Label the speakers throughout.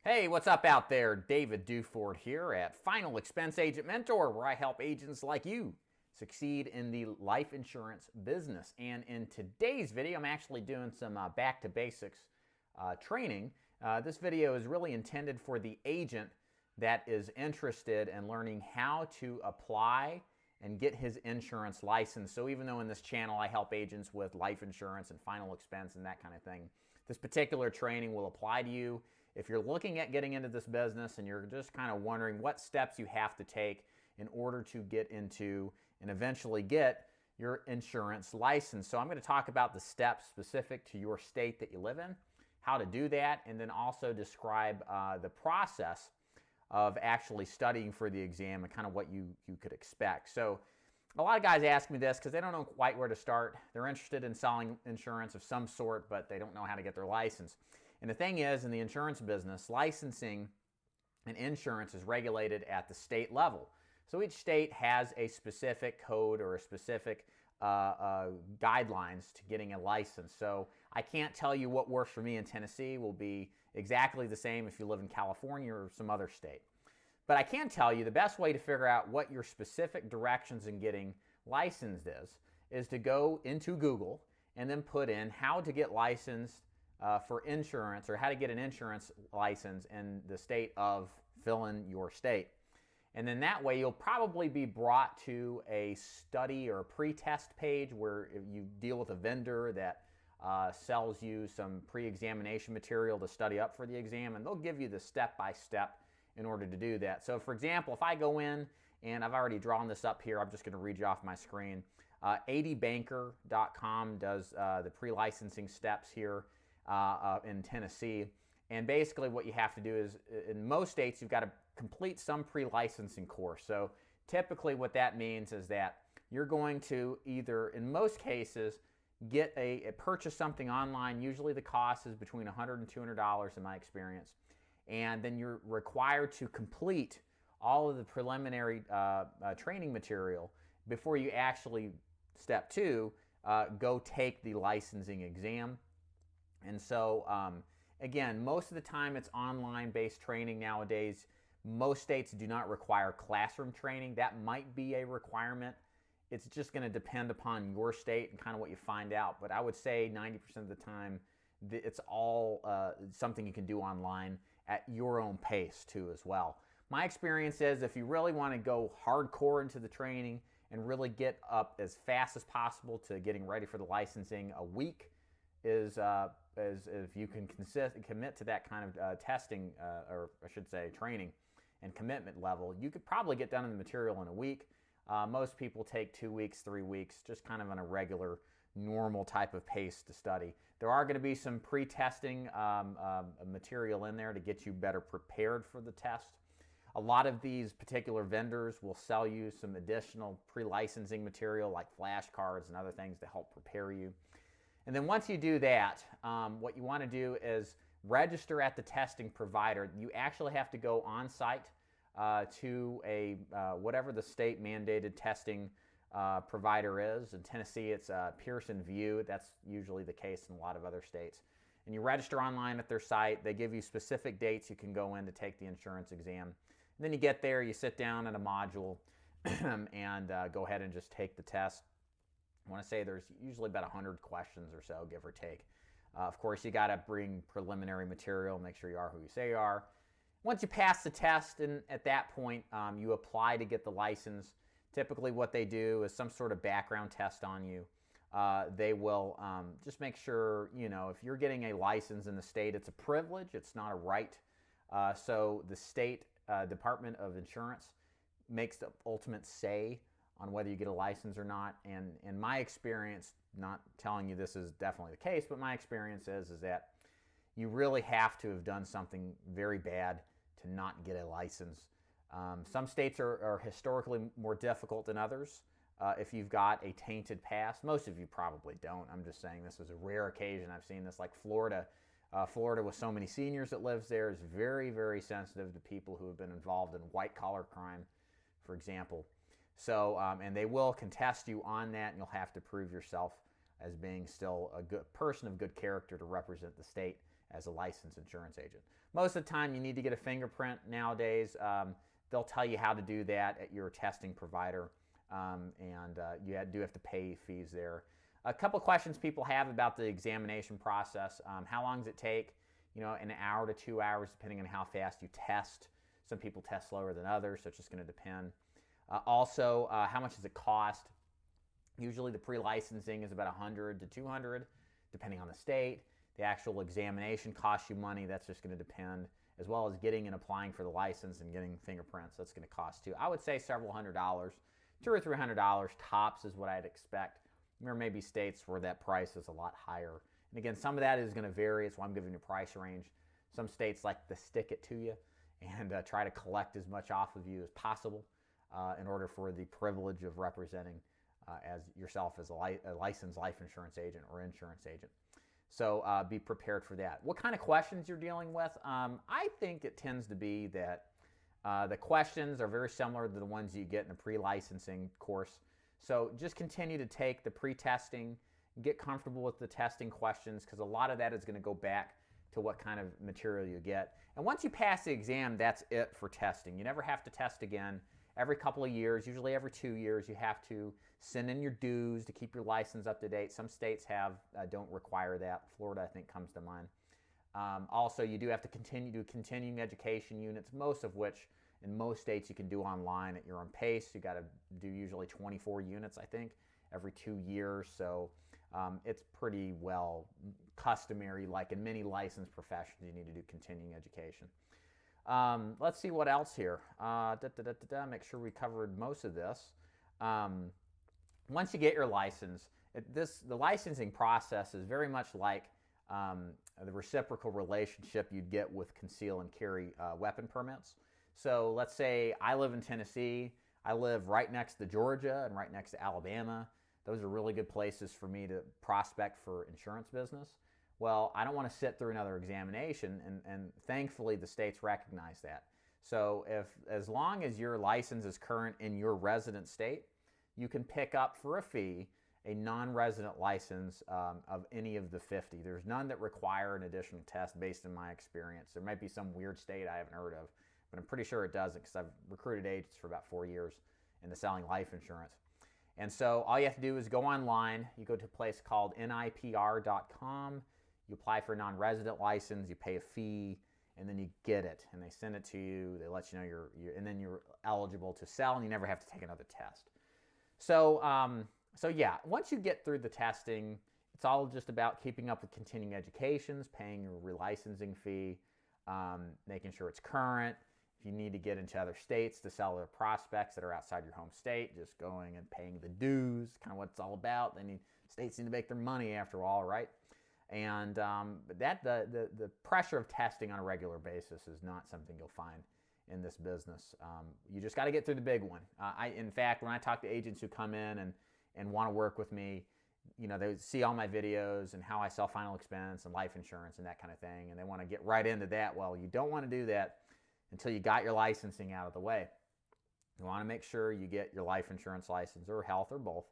Speaker 1: Hey, what's up out there? David Duford here at Final Expense Agent Mentor, where I help agents like you succeed in the life insurance business. And in today's video, I'm actually doing some back to basics training. This video is really intended for the agent that is interested in learning how to apply and get his insurance license. So even though in this channel I help agents with life insurance and final expense and that kind of thing, this particular training will apply to you if you're looking at getting into this business and you're just kind of wondering what steps you have to take in order to get into and eventually get your insurance license. So I'm going to talk about the steps specific to your state that you live in, how to do that, and then also describe the process of actually studying for the exam and kind of what you could expect. So a lot of guys ask me this because they don't know quite where to start. They're interested in selling insurance of some sort, but they don't know how to get their license. And the thing is, in the insurance business, licensing and insurance is regulated at the state level. So each state has a specific code or a specific guidelines to getting a license. So I can't tell you what works for me in Tennessee will be exactly the same if you live in California or some other state. But I can tell you the best way to figure out what your specific directions in getting licensed is to go into Google and then put in how to get licensed for insurance, or how to get an insurance license in the state of fill in your state. And then that way you'll probably be brought to a study or a pre-test page where you deal with a vendor that sells you some pre-examination material to study up for the exam, and they'll give you the step-by-step in order to do that. So for example, if I go in, and I've already drawn this up here, I'm just going to read you off my screen. 80banker.com does the pre-licensing steps here in Tennessee. And basically what you have to do is, in most states, you've got to complete some pre-licensing course. So typically what that means is that you're going to either, in most cases, get purchase something online. Usually the cost is between $100 and $200 in my experience. And then you're required to complete all of the preliminary training material before you actually, step two, go take the licensing exam. And so, again, most of the time it's online-based training nowadays. Most states do not require classroom training. That might be a requirement. It's just going to depend upon your state and kind of what you find out. But I would say 90% of the time, it's all something you can do online at your own pace too as well. My experience is if you really want to go hardcore into the training and really get up as fast as possible to getting ready for the licensing, a week is if you can commit to that kind of testing, or I should say training and commitment level, you could probably get done in the material in a week. Most people take 2 weeks, 3 weeks, just kind of on a regular, normal type of pace to study. There are going to be some pre-testing material in there to get you better prepared for the test. A lot of these particular vendors will sell you some additional pre-licensing material like flashcards and other things to help prepare you. And then once you do that, what you want to do is register at the testing provider. You actually have to go on site to a whatever the state mandated testing provider is. In Tennessee, it's Pearson VUE. That's usually the case in a lot of other states. And you register online at their site. They give you specific dates you can go in to take the insurance exam. And then you get there, you sit down in a module and go ahead and just take the test. I want to say there's usually about 100 questions or so, give or take. Of course, you got to bring preliminary material, make sure you are who you say you are. Once you pass the test, and at that point, you apply to get the license. Typically what they do is some sort of background test on you. They will just make sure, if you're getting a license in the state, it's a privilege, it's not a right. So the state Department of Insurance makes the ultimate say on whether you get a license or not. And in my experience, not telling you this is definitely the case, but my experience is that you really have to have done something very bad to not get a license. Some states are historically more difficult than others. If you've got a tainted past, most of you probably don't. I'm just saying this was a rare occasion. I've seen this like Florida. Florida, with so many seniors that lives there, is very, very sensitive to people who have been involved in white-collar crime, for example. So, and they will contest you on that, and you'll have to prove yourself as being still a good person of good character to represent the state as a licensed insurance agent. Most of the time you need to get a fingerprint nowadays. They'll tell you how to do that at your testing provider, and you do have to pay fees there. A couple questions people have about the examination process. How long does it take? An hour to 2 hours, depending on how fast you test. Some people test slower than others, so it's just going to depend. Also, how much does it cost? Usually the pre-licensing is about $100 to $200, depending on the state. The actual examination costs you money. That's just going to depend, as well as getting and applying for the license and getting fingerprints. That's going to cost too. I would say several $100, $200 or $300 tops is what I'd expect. There may be states where that price is a lot higher. And again, some of that is going to vary. That's why I'm giving you a price range. Some states like to stick it to you and try to collect as much off of you as possible in order for the privilege of representing as yourself as a licensed life insurance agent or insurance agent. So be prepared for that. What kind of questions you're dealing with? I think it tends to be that the questions are very similar to the ones you get in a pre-licensing course. So just continue to take the pre-testing, get comfortable with the testing questions, because a lot of that is going to go back to what kind of material you get. And once you pass the exam, that's it for testing. You never have to test again. Every couple of years, usually every 2 years, you have to send in your dues to keep your license up to date. Some states don't require that. Florida, I think, comes to mind. Also, you do have to do continuing education units, most of which in most states you can do online at your own pace. You got to do usually 24 units, I think, every 2 years. So it's pretty well customary, like in many licensed professions, you need to do continuing education. Let's see what else here. Make sure we covered most of this. Once you get your license, the licensing process is very much like the reciprocal relationship you'd get with conceal and carry weapon permits. So let's say I live in Tennessee. I live right next to Georgia and right next to Alabama. Those are really good places for me to prospect for insurance business. Well, I don't want to sit through another examination, and thankfully the states recognize that. So as long as your license is current in your resident state, you can pick up for a fee a non-resident license of any of the 50. There's none that require an additional test based on my experience. There might be some weird state I haven't heard of, but I'm pretty sure it doesn't, because I've recruited agents for about 4 years into selling life insurance. And so all you have to do is go online. You go to a place called nipr.com. You apply for a non-resident license. You pay a fee, and then you get it. And they send it to you. They let you know and then you're eligible to sell, and you never have to take another test. So yeah, once you get through the testing, it's all just about keeping up with continuing educations, paying your relicensing fee, making sure it's current. If you need to get into other states to sell their prospects that are outside your home state, just going and paying the dues, kind of what it's all about. States need to make their money after all, right? And the pressure of testing on a regular basis is not something you'll find in this business. You just got to get through the big one. In fact, when I talk to agents who come in and want to work with me, they see all my videos and how I sell final expense and life insurance and that kind of thing, and they want to get right into that. Well, you don't want to do that until you got your licensing out of the way. You want to make sure you get your life insurance license, or health, or both,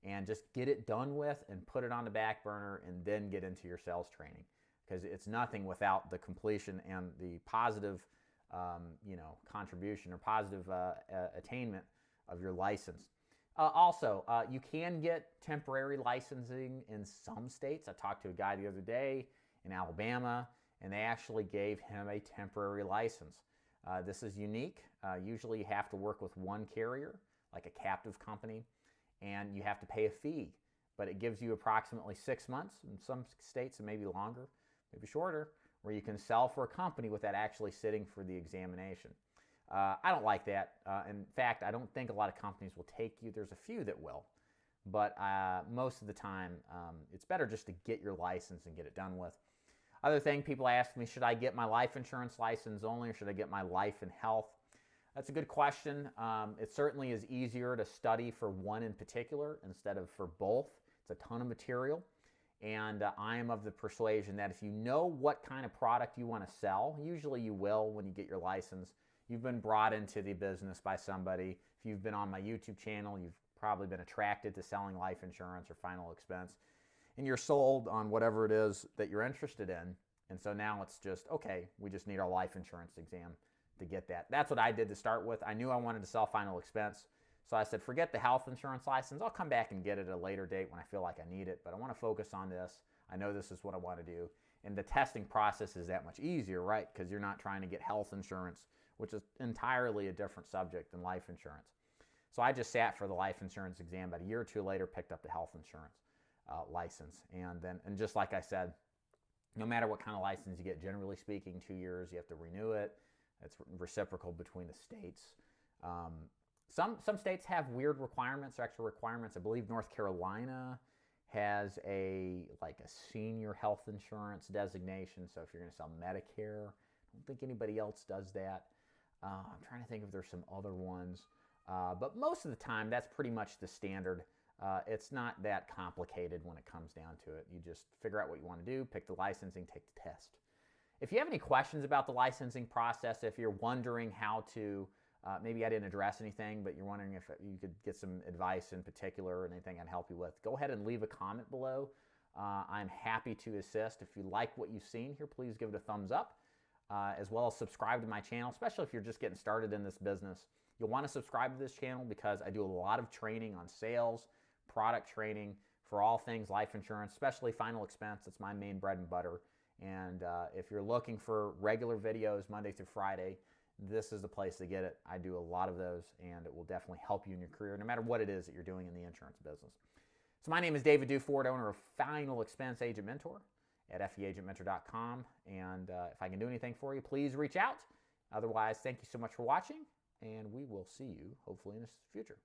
Speaker 1: and just get it done with and put it on the back burner, and then get into your sales training, because it's nothing without the completion and the positive contribution or positive attainment of your license. Also, you can get temporary licensing in some states. I talked to a guy the other day in Alabama, and they actually gave him a temporary license. This is unique. Usually you have to work with one carrier, like a captive company, and you have to pay a fee. But it gives you approximately 6 months. In some states it may be longer, maybe shorter, where you can sell for a company without actually sitting for the examination. I don't like that. In fact, I don't think a lot of companies will take you. There's a few that will. But most of the time, it's better just to get your license and get it done with. Other thing, people ask me, should I get my life insurance license only, or should I get my life and health? That's a good question. It certainly is easier to study for one in particular instead of for both. It's a ton of material. And I am of the persuasion that if you know what kind of product you want to sell, usually you will when you get your license. You've been brought into the business by somebody. If you've been on my YouTube channel, you've probably been attracted to selling life insurance or final expense. And you're sold on whatever it is that you're interested in. And so now it's just, okay, we just need our life insurance exam to get that. That's what I did to start with. I knew I wanted to sell final expense. So I said, forget the health insurance license. I'll come back and get it at a later date when I feel like I need it. But I want to focus on this. I know this is what I want to do. And the testing process is that much easier, right? Because you're not trying to get health insurance, which is entirely a different subject than life insurance. So I just sat for the life insurance exam. About a year or two later, picked up the health insurance license. And just like I said, no matter what kind of license you get, generally speaking, 2 years, you have to renew it. It's reciprocal between the states. Some states have weird requirements, or extra requirements. I believe North Carolina has a senior health insurance designation. So if you're going to sell Medicare, I don't think anybody else does that. I'm trying to think if there's some other ones. But most of the time, that's pretty much the standard. It's not that complicated when it comes down to it. You just figure out what you want to do, pick the licensing, take the test. If you have any questions about the licensing process, if you're wondering how to, maybe I didn't address anything, but you're wondering if you could get some advice in particular or anything I'd help you with, go ahead and leave a comment below. I'm happy to assist. If you like what you've seen here, please give it a thumbs up, as well as subscribe to my channel, especially if you're just getting started in this business. You'll want to subscribe to this channel because I do a lot of training on sales, product training for all things life insurance, especially final expense. It's my main bread and butter. And if you're looking for regular videos Monday through Friday, this is the place to get it. I do a lot of those, and it will definitely help you in your career, no matter what it is that you're doing in the insurance business. So my name is David Duford, owner of Final Expense Agent Mentor at feagentmentor.com. And if I can do anything for you, please reach out. Otherwise, thank you so much for watching, and we will see you hopefully in the future.